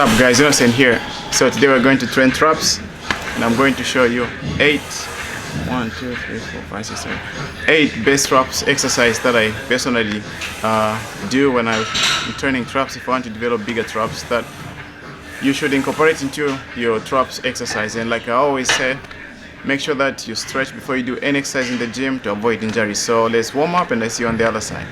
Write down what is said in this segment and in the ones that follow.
What's up guys, Innocent here. So today we're going to train traps and I'm going to show you 8 base traps exercise that I personally do when I'm training traps. If I want to develop bigger traps that you should incorporate into your traps exercise. And like I always say, make sure that you stretch before you do any exercise in the gym to avoid injury. So let's warm up and I see you on the other side.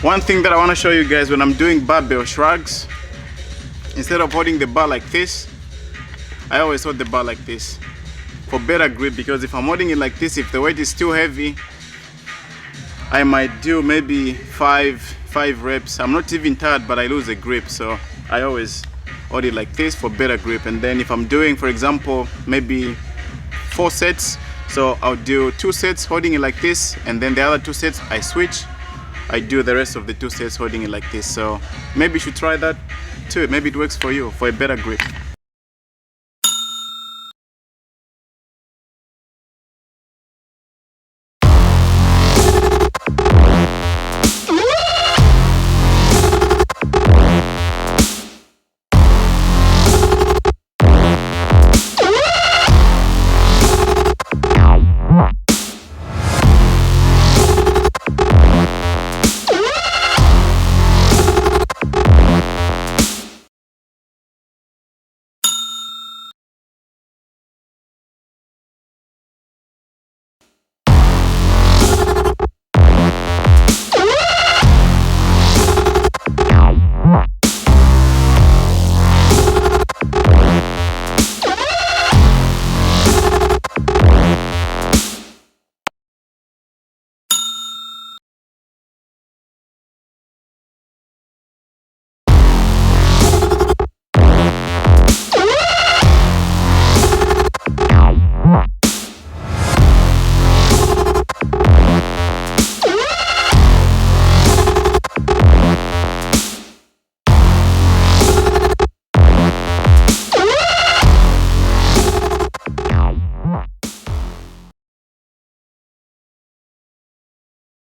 One thing that I want to show you guys when I'm doing barbell shrugs, instead of holding the bar like this, I always hold the bar like this for better grip, because if I'm holding it like this, if the weight is too heavy, I might do maybe five reps. I'm not even tired, but I lose the grip, so I always hold it like this for better grip. And then if I'm doing, for example, maybe 4 sets, so I'll do 2 sets holding it like this, and then the other 2 sets I switch. I do the rest of the 2 sets holding it like this. So maybe you should try that too. Maybe it works for you for a better grip.